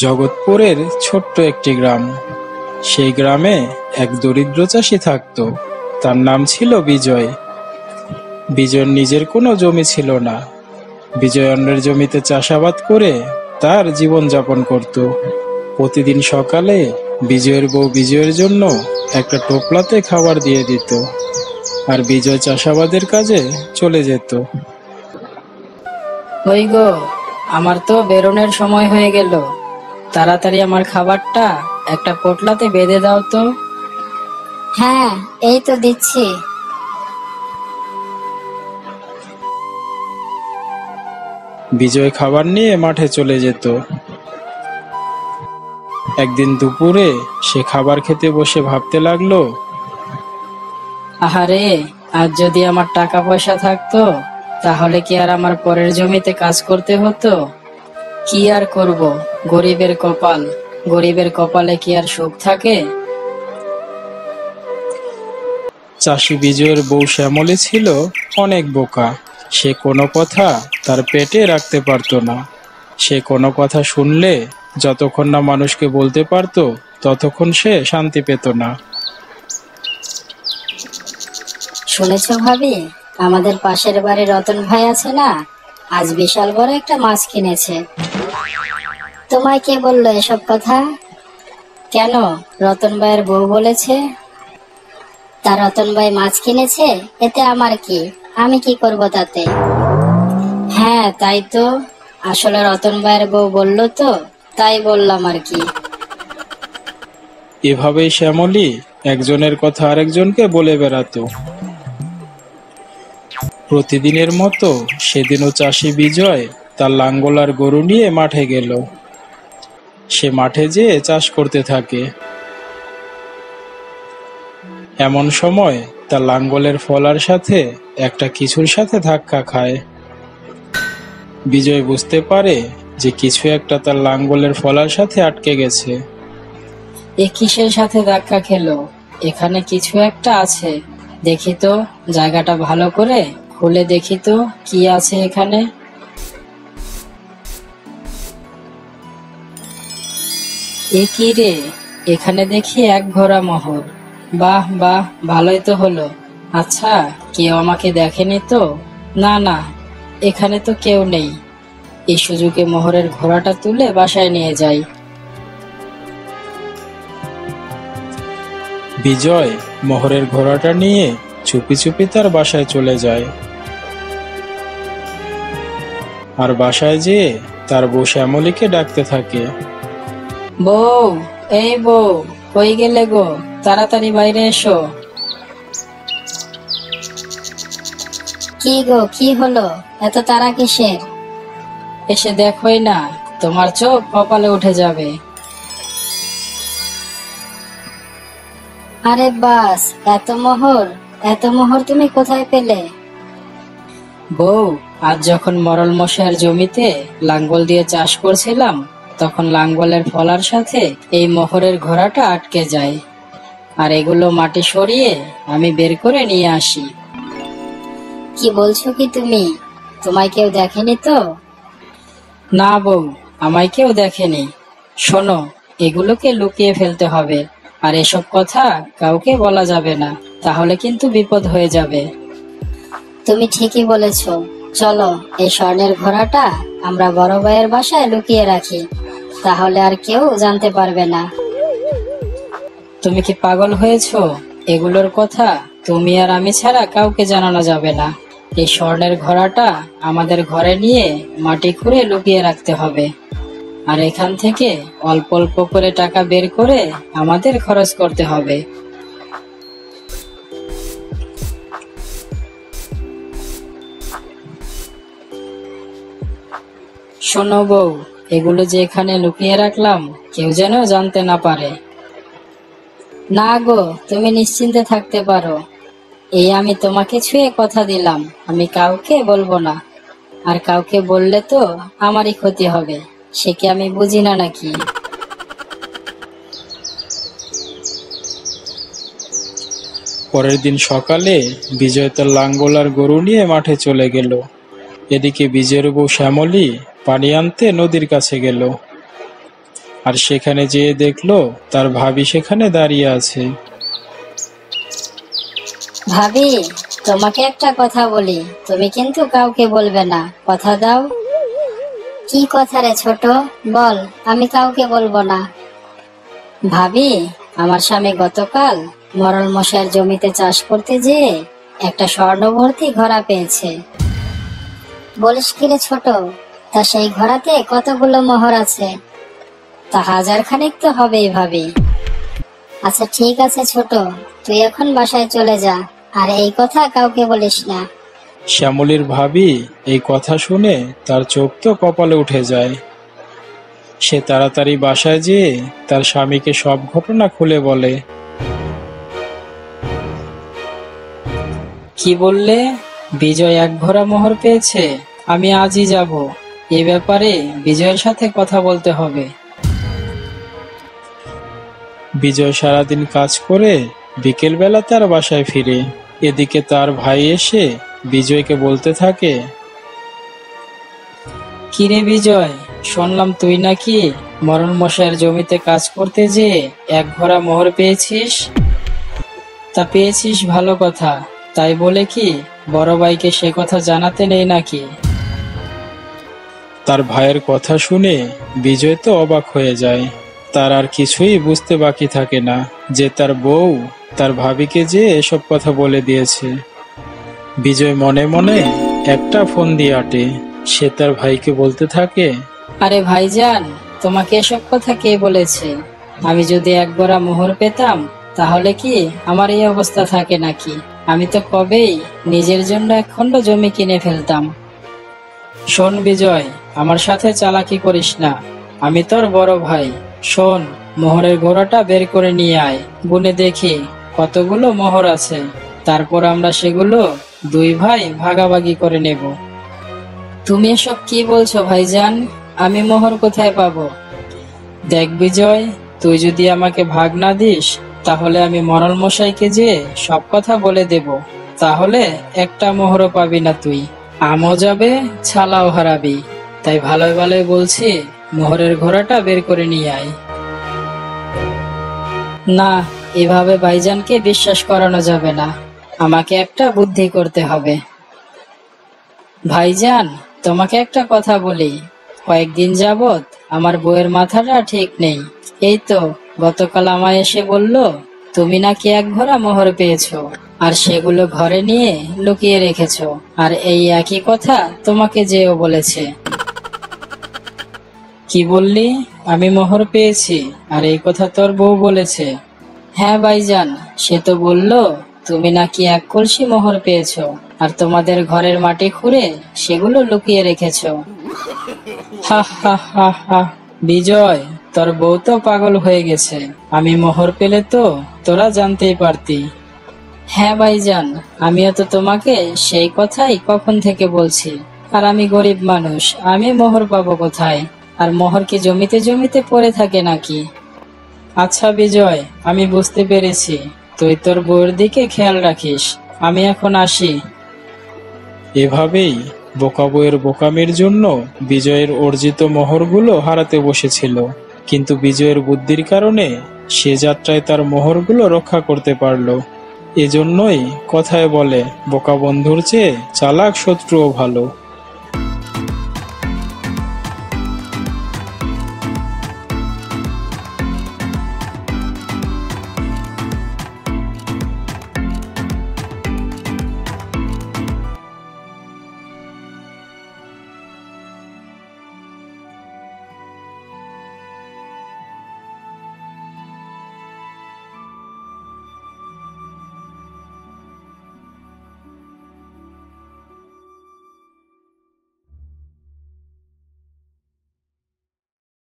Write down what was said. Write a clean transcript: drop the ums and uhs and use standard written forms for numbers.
জগৎপুরের ছোট্ট একটি গ্রাম। সেই গ্রামে এক দরিদ্র চাষি থাকত। তার নাম ছিল বিজয়। বিজয়ের নিজের কোনো জমি ছিল না। বিজয় অন্যের জমিতে চাষাবাদ করে তার জীবন যাপন করত। প্রতিদিন সকালে বিজয়ের বউ বিজয়ের জন্য একটা টোপলাতে খাবার দিয়ে দিত, আর বিজয় চাষাবাদের কাজে চলে যেত। ওই গো, আমার তো বেরোনোর সময় হয়ে গেল। তাড়াতাড়ি আমার খাবারটা একটা পোটলাতে বেঁধে দাও তো। হ্যাঁ, এই তো দিচ্ছি। বিজয় খাবার নিয়ে মাঠে চলে যেত। একদিন দুপুরে সে খাবার খেতে বসে ভাবতে লাগলো, আহারে, আজ যদি আমার টাকা পয়সা থাকতো তাহলে কি আর আমার পরের জমিতে কাজ করতে হতো? কি আর করব, গরিবের কপাল। গরিবের কপালে কি আর সুখ থাকে? চাষি বিজয়ের বউ শ্যামলী ছিল অনেক বোকা। সে কোনো কথা তার পেটে রাখতে পারতো না। সে কোনো কথা শুনলে যতক্ষণ না মানুষকে বলতে পারতো ততক্ষণ সে শান্তি পেত না। শুনেছ ভাবি, আমাদের পাশের বাড়ির রতন ভাই আছে না, আজ বিশাল বড় একটা মাছ কিনেছে। তোমায় কে বললো এসব কথা? কেন, রতন ভাইয়ের বউ বলেছে। তা রতন ভাই মাছ কিনেছে, এতে আমার কি? আমি কি করব তাতে? হ্যাঁ তাই তো, আসলে রতন ভাইয়ের বউ বললো তো, তাই বললাম আর কি। এভাবেই শ্যামলী একজনের কথা আরেকজনকে বলে বেড়াতো। প্রতিদিনের মতো সেদিনও চাষি বিজয় তার লাঙ্গল আর গরু নিয়ে মাঠে গেল। সে মাঠে যেয়ে চাষ করতে থাকে। এমন সময় তার লাঙ্গলের ফলার সাথে একটা কিছুর সাথে ধাক্কা খায়। বিজয় বুঝতে পারে যে কিছু একটা তার লাঙ্গলের ফলার সাথে আটকে গেছে। এ কিসের সাথে ধাক্কা খেলো? এখানে কিছু একটা আছে। দেখি তো, জায়গাটা ভালো করে খুলে দেখি তো কি আছে এখানে। এ কি রে, এখানে দেখি এক ভরা মোহর। বাহ বাহ, ভালোই তো হলো। আচ্ছা, কেউ আমাকে দেখেনি তো? না না, এখানে তো কেউ নেই। এই সুযোগে মোহরের ঘোড়াটা তুলে বাসায় নিয়ে যাই। বিজয় মোহরের ঘোড়াটা নিয়ে চুপি চুপি তার বাসায় চলে যায়। আর বাসায় যেয়ে তার বউ শ্যামলীকে ডাকতে থাকে। বউ, এই বউ, কই গেলে গো? তাড়াতাড়ি বাইরে এসো। কি গো, কি হলো? এত তাড়া কিসের? এসে দেখোই না, তোমার চোখ কপালে উঠে যাবে। আরে বাস, এত মোহর! এত মোহর তুমি কোথায় পেলে? বউ, আজ যখন মরল মশাইয়ের জমিতে লাঙ্গল দিয়ে চাষ করছিলাম, তখন লাঙ্গলের ফলার সাথে এই মোহরের ঘোড়াটা আটকে যায়। আর এগুলো মাটি সরিয়ে আমি বের করে নিয়ে আসি। কি বলছো কি তুমি? তোমায় কেউ দেখেনি তো? না বউ, আমায় কেউ দেখেনি। শোনো, এগুলোকে লুকিয়ে ফেলতে হবে। আর এসব কথা কাউকে বলা যাবে না, তাহলে কিন্তু বিপদ হয়ে যাবে। তুমি ঠিকই বলেছো। চলো, এই স্বর্ণের ঘোড়াটা আমরা বড় ভাইয়ের বাসায় লুকিয়ে রাখি, তাহলে আর কেউ জানতে পারবে না। তুমি কি পাগল হয়েছো? এগুলোর কথা তুমি আর আমি ছাড়া কাউকে জানানো যাবে না। এই স্বর্ণের ঘোড়াটা আমাদের ঘরে নিয়ে মাটি খুঁড়ে লুকিয়ে রাখতে হবে। আর এখান থেকে অল্প অল্প করে টাকা বের করে আমাদের খরচ করতে হবে। শোনো বউ, এগুলো যে এখানে লুকিয়ে রাখলাম কেউ যেন জানতে না পারে। না গো, তুমি নিশ্চিন্তে থাকতে পারো। এই আমি তোমাকে ছুঁয়ে কথা দিলাম, আমি কাউকে বলবো না। আর কাউকে বললে তো আমারই ক্ষতি হবে, সে কি আমি বুঝি না নাকি? পরের দিন সকালে বিজয় তার লাঙ্গল আর গরু নিয়ে মাঠে চলে গেল। এদিকে বিজয়ের বউ শ্যামলী পানি আনতে নদীর কাছে গেল। আর সেখানে যেয়ে দেখলো তার ভাবি সেখানে দাঁড়িয়ে আছে। ভাবি, তোমাকে একটা কথা বলি, তুমি কিন্তু কাউকে বলবে না, কথা দাও। কি কথা রে ছোট, বল, আমি কাউকে বলবো না। ভাবি, আমার স্বামী গতকাল মরল মশাইয়ের জমিতে চাষ করতে যেয়ে একটা স্বর্ণ ভর্তি ঘোড়া পেয়েছে। বলিস কি রে ছোট, তা সেই ঘোড়াতে কতগুলো মোহর আছে? তা 1000 খানেক তো হবেই ভাবি। আচ্ছা ঠিক আছে ছোট, তুই এখন বাসায় চলে যা, আর এই কথা কাউকে বলিস না। শ্যামলীর ভাবি এই কথা শুনে তার চোখ তো কপালে উঠে যায়। সে তাড়াতাড়ি বাসায় যেয়ে তার স্বামীকে সব ঘটনা খুলে বলে। কি বললে? বিজয় এক ভরা মোহর পেয়েছে? আমি আজই যাব। এ ব্যাপারে বিজয়ের সাথে কথা বলতে হবে। বিজয় সারাদিন কাজ করে বিকেলবেলা তার বাসায় ফিরে। এদিকে তার ভাই এসে বিজয়কে বলতে থাকে, কিরে বিজয়, শুনলাম তুই নাকি মরণ মশাইয়ের জমিতে কাজ করতে যেয়ে এক ভরা মোহর পেয়েছিস। তা পেয়েছিস ভালো কথা, তাই বলে কি বড় ভাইকে সে কথা জানাতে নেই নাকি? তার ভাইয়ের কথা শুনে বিজয় তো অবাক হয়ে যায়। তার আর কিছুই বুঝতে বাকি থাকে না যে তার বউ তার ভাবিকে যে এসব কথা বলে দিয়েছে। বিজয় মনে মনে একটা ফোন দিয়ে আটে। সে তার ভাইকে বলতে থাকে, আরে ভাইজান, তোমাকে এসব কথা কে বলেছে? আমি যদি এক ভরা মোহর পেতাম তাহলে কি আমার এই অবস্থা থাকে নাকি? আমি তো কবেই নিজের জন্য এক খণ্ড জমি কিনে ফেলতাম। শোন বিজয়, আমার সাথে চালাকি করিস না, আমি তোর বড় ভাই। শোন, মোহরের ঘোড়াটা বের করে নিয়ে আয়, গুনে দেখি কতগুলো মোহর আছে, তারপর আমরা সেগুলো দুই ভাই ভাগাভাগি করে নেব। তুমি এসব কি বলছো ভাইজান? আমি মোহর কোথায় পাবো? দেখ বিজয়, তুই যদি আমাকে ভাগ না দিস তাহলে আমি মরল মশাইকে যে সব কথা বলে দেব, তাহলে একটা মোহরও পাবি না তুই। আমও যাবে, ছালাও হারাবি। তাই ভালোই ভালোই বলছি, মোহরের ঘোড়াটা বের করে নিয়ে আয়। না, এভাবে ভাইজানকে বিশ্বাস করানো যাবে না, আমাকে একটা বুদ্ধি করতে হবে। ভাইজান, তোমাকে একটা কথা বলি, কয়েকদিন যাবত আমার বউয়ের মাথাটা ঠিক নেই। এই তো গতকাল আমায় এসে বলল তুমি নাকি এক ভরা মোহর পেয়েছো, আর সেগুলো ঘরে নিয়ে লুকিয়ে রেখেছো, আর এই একই কথা তোমাকে যেও বলেছে। কি বললি? আমি মোহর পেয়েছি আর এই কথা তোর বউ বলেছে? হ্যাঁ ভাইজান, সে তো বললো তুমি নাকি এক কলসি মোহর পেয়েছো, আর তোমাদের ঘরের মাটি খুঁড়ে সেগুলো লুকিয়ে রেখেছো। হা হা হা হা। বিজয়, তোর বউ তো পাগল হয়ে গেছে। আমি মোহর পেলে তো তোরা জানতেই পারতি। হ্যাঁ ভাইজান, আমিও তো তোমাকে সেই কথাই কখন থেকে বলছি। আর আমি গরিব মানুষ, আমি মোহর পাবো কোথায়? আর মোহর কি জমিতে জমিতে পড়ে থাকে নাকি? আচ্ছা বিজয়, আমি বুঝতে পেরেছি, তুই তোর বউয়ের দিকে খেয়াল রাখিস। আমি এখন আসি। এভাবেই বোকা বউয়ের বোকামির জন্য বিজয়ের অর্জিত মোহরগুলো হারাতে বসেছিল। কিন্তু বিজয়ের বুদ্ধির কারণে সে যাত্রায় তার মোহরগুলো রক্ষা করতে পারল। এজন্যই কথায় বলে, বোকা বন্ধুর চেয়ে চালাক শত্রুও ভালো।